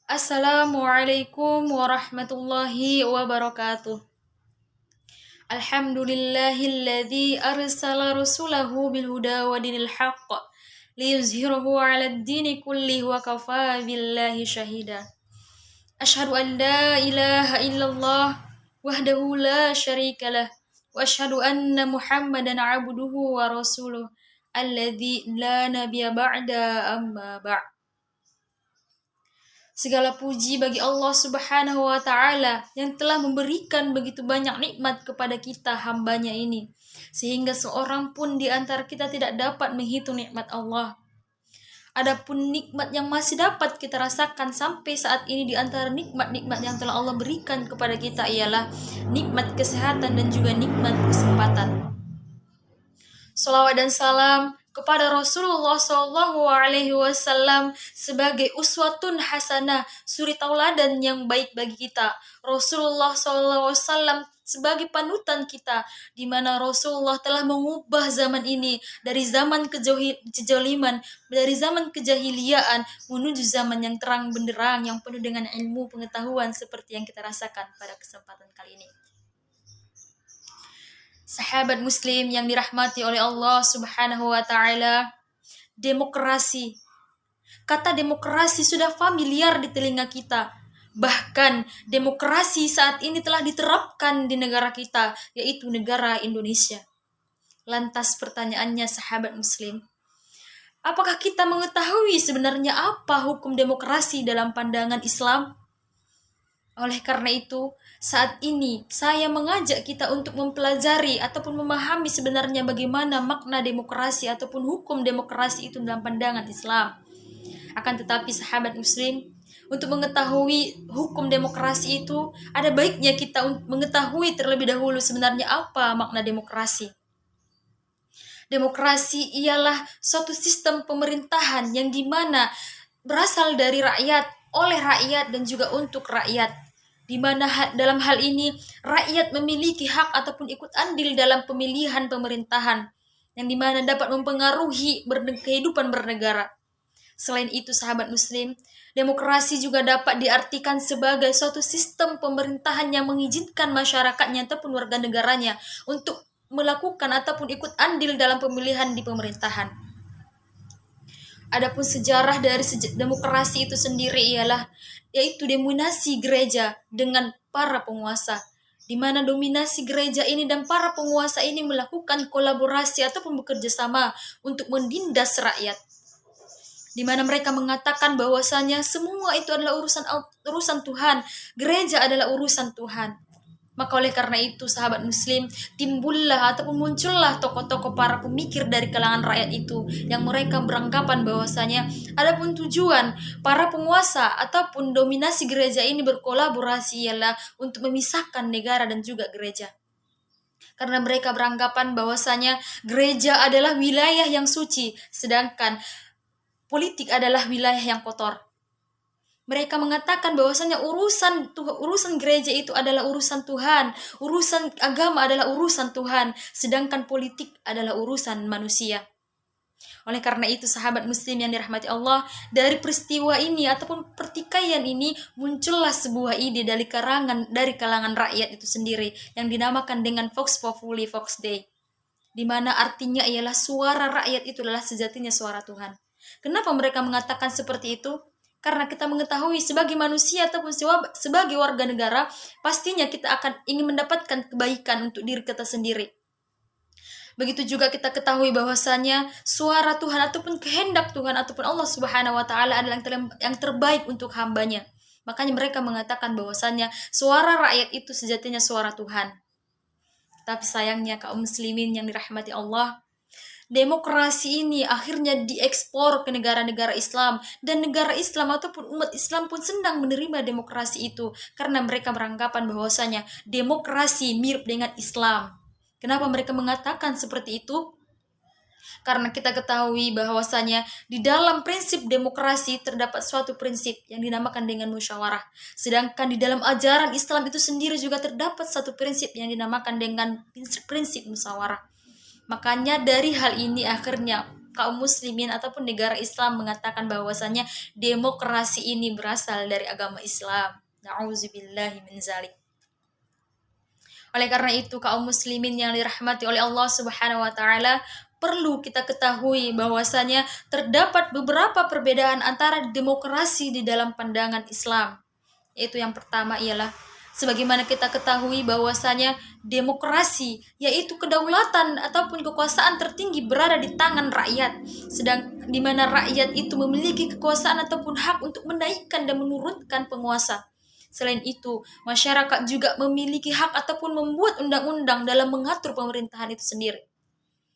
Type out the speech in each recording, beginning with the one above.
Assalamualaikum warahmatullahi wabarakatuh. Alhamdulillahilladzi arsala rasulahu bil huda wa dinil haqq liyuzhirahu 'alad dini kullihi wa kafaa billahi syahida. Asyhadu an la ilaha illallah wahdahu la syarikalah wa asyhadu anna Muhammadan 'abduhu wa rasuluh alladzi la nabiyya ba'da amma ba'd. Segala puji bagi Allah Subhanahu wa Ta'ala yang telah memberikan begitu banyak nikmat kepada kita hambanya ini, sehingga seorang pun di antara kita tidak dapat menghitung nikmat Allah. Adapun nikmat yang masih dapat kita rasakan sampai saat ini di antara nikmat-nikmat yang telah Allah berikan kepada kita ialah nikmat kesehatan dan juga nikmat kesempatan. Salawat dan salam kepada Rasulullah SAW sebagai uswatun hasanah, suri tauladan yang baik bagi kita. Rasulullah SAW sebagai panutan kita, di mana Rasulullah telah mengubah zaman ini dari zaman kejoliman, dari zaman kejahiliaan menuju zaman yang terang benderang yang penuh dengan ilmu pengetahuan seperti yang kita rasakan pada kesempatan kali ini. Sahabat muslim yang dirahmati oleh Allah Subhanahu wa Ta'ala, demokrasi. Kata demokrasi sudah familiar di telinga kita. Bahkan demokrasi saat ini telah diterapkan di negara kita, yaitu negara Indonesia. Lantas pertanyaannya sahabat muslim, apakah kita mengetahui sebenarnya apa hukum demokrasi dalam pandangan Islam? Oleh karena itu, saat ini saya mengajak kita untuk mempelajari ataupun memahami sebenarnya bagaimana makna demokrasi ataupun hukum demokrasi itu dalam pandangan Islam. Akan tetapi sahabat muslim, untuk mengetahui hukum demokrasi itu, ada baiknya kita mengetahui terlebih dahulu sebenarnya apa makna demokrasi. Demokrasi ialah suatu sistem pemerintahan yang dimana berasal dari rakyat, oleh rakyat dan juga untuk rakyat. Di mana dalam hal ini rakyat memiliki hak ataupun ikut andil dalam pemilihan pemerintahan yang dimana dapat mempengaruhi kehidupan bernegara. Selain itu sahabat muslim, demokrasi juga dapat diartikan sebagai suatu sistem pemerintahan yang mengizinkan masyarakatnya ataupun warga negaranya untuk melakukan ataupun ikut andil dalam pemilihan di pemerintahan. Adapun sejarah dari demokrasi itu sendiri ialah yaitu dominasi gereja dengan para penguasa, di mana dominasi gereja ini dan para penguasa ini melakukan kolaborasi ataupun bekerja sama untuk menindas rakyat, di mana mereka mengatakan bahwasanya semua itu adalah urusan Tuhan, gereja adalah urusan Tuhan. Maka oleh karena itu sahabat muslim, timbullah ataupun muncullah tokoh-tokoh para pemikir dari kalangan rakyat itu yang mereka beranggapan bahwasanya adapun tujuan para penguasa ataupun dominasi gereja ini berkolaborasi ialah untuk memisahkan negara dan juga gereja. Karena mereka beranggapan bahwasanya gereja adalah wilayah yang suci, sedangkan politik adalah wilayah yang kotor. Mereka mengatakan bahwasanya urusan gereja itu adalah urusan Tuhan, urusan agama adalah urusan Tuhan, sedangkan politik adalah urusan manusia. Oleh karena itu sahabat muslim yang dirahmati Allah, dari peristiwa ini ataupun pertikaian ini muncullah sebuah ide dari kalangan rakyat itu sendiri yang dinamakan dengan Vox Populi Vox Dei, di mana artinya ialah suara rakyat itu adalah sejatinya suara Tuhan. Kenapa mereka mengatakan seperti itu? Karena kita mengetahui sebagai manusia ataupun sebagai warga negara, pastinya kita akan ingin mendapatkan kebaikan untuk diri kita sendiri. Begitu juga kita ketahui bahwasanya suara Tuhan ataupun kehendak Tuhan ataupun Allah Subhanahu wa Ta'ala adalah yang terbaik untuk hambanya. Makanya mereka mengatakan bahwasanya suara rakyat itu sejatinya suara Tuhan. Tapi sayangnya kaum muslimin yang dirahmati Allah, demokrasi ini akhirnya diekspor ke negara-negara Islam, dan negara Islam ataupun umat Islam pun senang menerima demokrasi itu karena mereka beranggapan bahwasanya demokrasi mirip dengan Islam. Kenapa mereka mengatakan seperti itu? Karena kita ketahui bahwasanya di dalam prinsip demokrasi terdapat suatu prinsip yang dinamakan dengan musyawarah. Sedangkan di dalam ajaran Islam itu sendiri juga terdapat satu prinsip yang dinamakan dengan prinsip musyawarah. Makanya dari hal ini akhirnya kaum muslimin ataupun negara Islam mengatakan bahwasanya demokrasi ini berasal dari agama Islam. Na'udzubillahi min zalik. Oleh karena itu kaum muslimin yang dirahmati oleh Allah Subhanahu wa taala, perlu kita ketahui bahwasanya terdapat beberapa perbedaan antara demokrasi di dalam pandangan Islam. Yaitu yang pertama ialah sebagaimana kita ketahui bahwasanya demokrasi yaitu kedaulatan ataupun kekuasaan tertinggi berada di tangan rakyat, sedang di mana rakyat itu memiliki kekuasaan ataupun hak untuk menaikkan dan menurunkan penguasa. Selain itu, masyarakat juga memiliki hak ataupun membuat undang-undang dalam mengatur pemerintahan itu sendiri.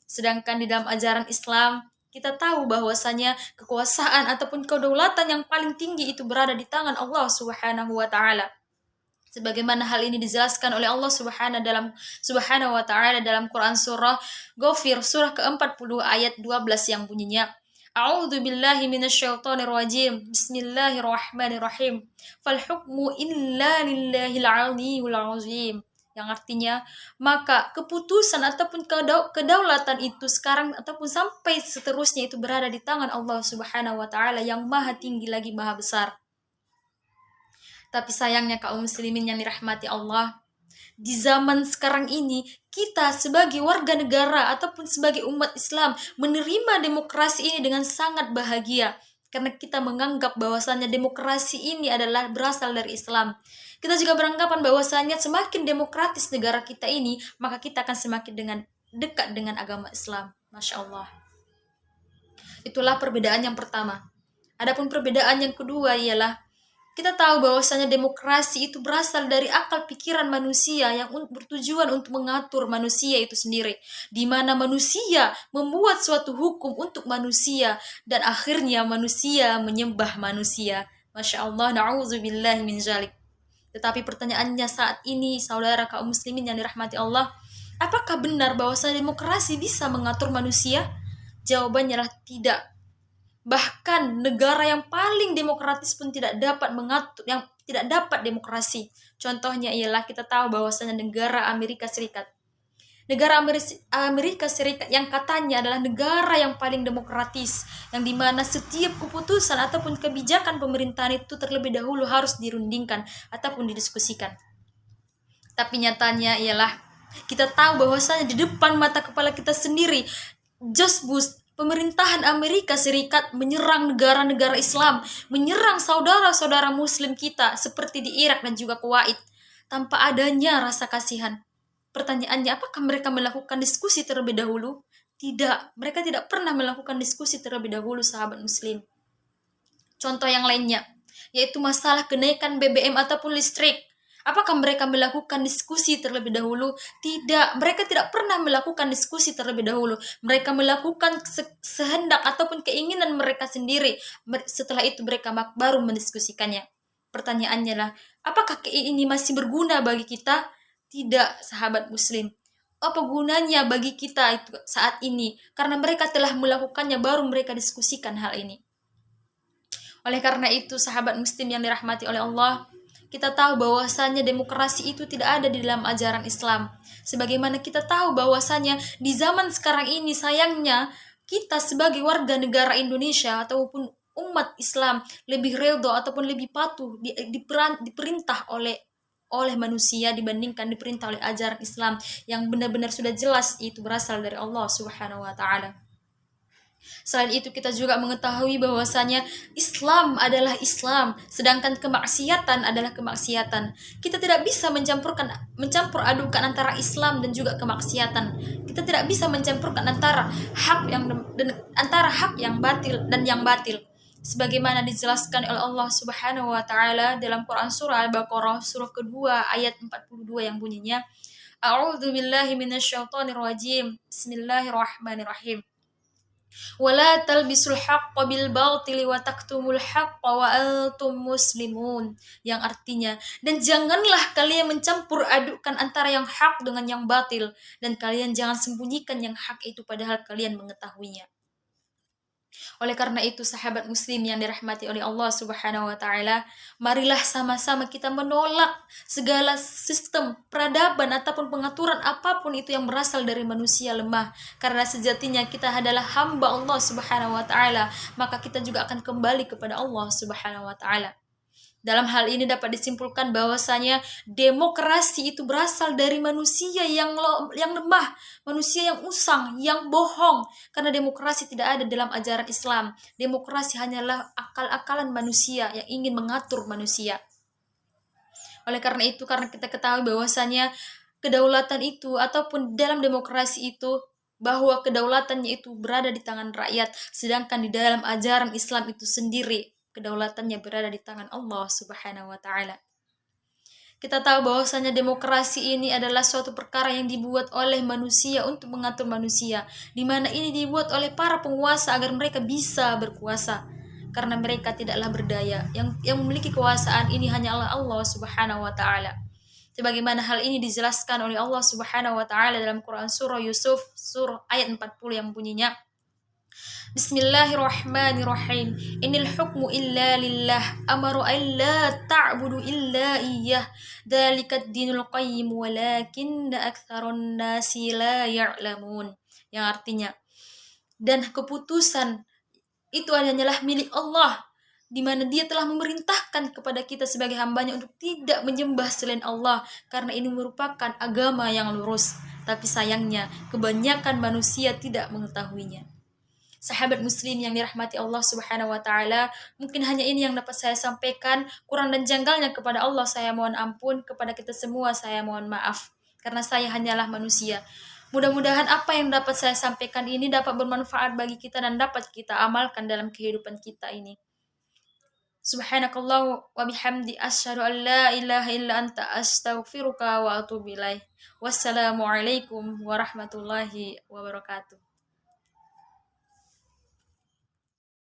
Sedangkan di dalam ajaran Islam, kita tahu bahwasanya kekuasaan ataupun kedaulatan yang paling tinggi itu berada di tangan Allah Subhanahu wa taala. Sebagaimana hal ini dijelaskan oleh Allah Subhanahu wa taala dalam Quran surah Ghafir surah ke-40 ayat 12 yang bunyinya, A'udzu billahi minasyaitonir rajim. Bismillahirrahmanirrahim. Fal hukmu illa lillahil aliyyil azim. Yang artinya, maka keputusan ataupun kedaulatan itu sekarang ataupun sampai seterusnya itu berada di tangan Allah Subhanahu wa taala yang maha tinggi lagi maha besar. Tapi sayangnya kaum muslimin yang dirahmati Allah, di zaman sekarang ini kita sebagai warga negara ataupun sebagai umat Islam menerima demokrasi ini dengan sangat bahagia, karena kita menganggap bahwasannya demokrasi ini adalah berasal dari Islam. Kita juga beranggapan bahwasanya semakin demokratis negara kita ini, maka kita akan semakin dekat dengan agama Islam. Masya Allah. Itulah perbedaan yang pertama. Adapun perbedaan yang kedua ialah kita tahu bahwasanya demokrasi itu berasal dari akal pikiran manusia yang bertujuan untuk mengatur manusia itu sendiri, di mana manusia membuat suatu hukum untuk manusia dan akhirnya manusia menyembah manusia. Masya Allah, na'udzubillahi min zalik. Tetapi pertanyaannya saat ini, saudara kaum muslimin yang dirahmati Allah, apakah benar bahwasanya demokrasi bisa mengatur manusia? Jawabannya adalah tidak. Bahkan negara yang paling demokratis pun tidak dapat demokrasi. Contohnya ialah kita tahu bahwasanya negara Amerika Serikat. Negara Amerika Serikat yang katanya adalah negara yang paling demokratis, yang dimana setiap keputusan ataupun kebijakan pemerintahan itu terlebih dahulu harus dirundingkan ataupun didiskusikan. Tapi nyatanya ialah kita tahu bahwasanya di depan mata kepala kita sendiri, George Bush, pemerintahan Amerika Serikat menyerang negara-negara Islam, menyerang saudara-saudara muslim kita seperti di Irak dan juga Kuwait tanpa adanya rasa kasihan. Pertanyaannya, apakah mereka melakukan diskusi terlebih dahulu? Tidak, mereka tidak pernah melakukan diskusi terlebih dahulu, sahabat muslim. Contoh yang lainnya, yaitu masalah kenaikan BBM ataupun listrik. Apakah mereka melakukan diskusi terlebih dahulu? Tidak, mereka tidak pernah melakukan diskusi terlebih dahulu. Mereka melakukan sehendak ataupun keinginan mereka sendiri. Setelah itu mereka baru mendiskusikannya. Pertanyaannya lah, apakah ini masih berguna bagi kita? Tidak, sahabat muslim. Apa gunanya bagi kita itu saat ini? Karena mereka telah melakukannya, baru mereka diskusikan hal ini. Oleh karena itu, sahabat muslim yang dirahmati oleh Allah, kita tahu bahwasanya demokrasi itu tidak ada di dalam ajaran Islam. Sebagaimana kita tahu bahwasanya di zaman sekarang ini sayangnya kita sebagai warga negara Indonesia ataupun umat Islam lebih redho ataupun lebih patuh diperintah oleh manusia dibandingkan diperintah oleh ajaran Islam yang benar-benar sudah jelas itu berasal dari Allah Subhanahu wa taala. Selain itu kita juga mengetahui bahwasanya Islam adalah Islam, sedangkan kemaksiatan adalah kemaksiatan. Kita tidak bisa mencampur adukan antara Islam dan juga kemaksiatan. Kita tidak bisa mencampurkan antara hak yang batil dan yang batil. Sebagaimana dijelaskan oleh Allah Subhanahu wa taala dalam Quran surah Al-Baqarah surah kedua ayat 42 yang bunyinya, A'udzu billahi minasyaitonir rajim. Bismillahirrahmanirrahim. Wala talbisul haqqa bil batili wa taktumul haqqa wa antum muslimun. Yang artinya, dan janganlah kalian mencampur adukan antara yang hak dengan yang batil, dan kalian jangan sembunyikan yang hak itu padahal kalian mengetahuinya. Oleh karena itu, sahabat muslim yang dirahmati oleh Allah Subhanahu wa taala, marilah sama-sama kita menolak segala sistem peradaban ataupun pengaturan apapun itu yang berasal dari manusia lemah. Karena sejatinya kita adalah hamba Allah Subhanahu wa taala, maka kita juga akan kembali kepada Allah Subhanahu wa taala. Dalam hal ini dapat disimpulkan bahwasanya demokrasi itu berasal dari manusia yang lemah, manusia yang usang, yang bohong. Karena demokrasi tidak ada dalam ajaran Islam. Demokrasi hanyalah akal-akalan manusia yang ingin mengatur manusia. Oleh karena itu, karena kita ketahui bahwasanya kedaulatan itu ataupun dalam demokrasi itu bahwa kedaulatannya itu berada di tangan rakyat, sedangkan di dalam ajaran Islam itu sendiri kedaulatannya berada di tangan Allah Subhanahu wa taala. Kita tahu bahwasanya demokrasi ini adalah suatu perkara yang dibuat oleh manusia untuk mengatur manusia, di mana ini dibuat oleh para penguasa agar mereka bisa berkuasa. Karena mereka tidaklah berdaya. Yang memiliki kekuasaan ini hanyalah Allah Subhanahu wa taala. Sebagaimana hal ini dijelaskan oleh Allah Subhanahu wa taala dalam Quran surah Yusuf surah ayat 40 yang bunyinya, Bismillahirrahmanirrahim. Inil hukmu illa lillah amaru alla ta'budu illa iyyah. Dzalikat dinul qayyim walakinna aktsarun nasi la ya'lamun. Yang artinya, dan keputusan itu hanyalah milik Allah, di mana Dia telah memerintahkan kepada kita sebagai hambanya untuk tidak menyembah selain Allah, karena ini merupakan agama yang lurus. Tapi sayangnya, kebanyakan manusia tidak mengetahuinya. Sahabat muslim yang dirahmati Allah Subhanahu wa taala, mungkin hanya ini yang dapat saya sampaikan. Kurang dan janggalnya kepada Allah saya mohon ampun, kepada kita semua saya mohon maaf karena saya hanyalah manusia. Mudah-mudahan apa yang dapat saya sampaikan ini dapat bermanfaat bagi kita dan dapat kita amalkan dalam kehidupan kita ini. Subhanakallah wa bihamdi asyhadu an la ilaha illa anta astaghfiruka wa atubu ilaih. Wassalamualaikum warahmatullahi wabarakatuh.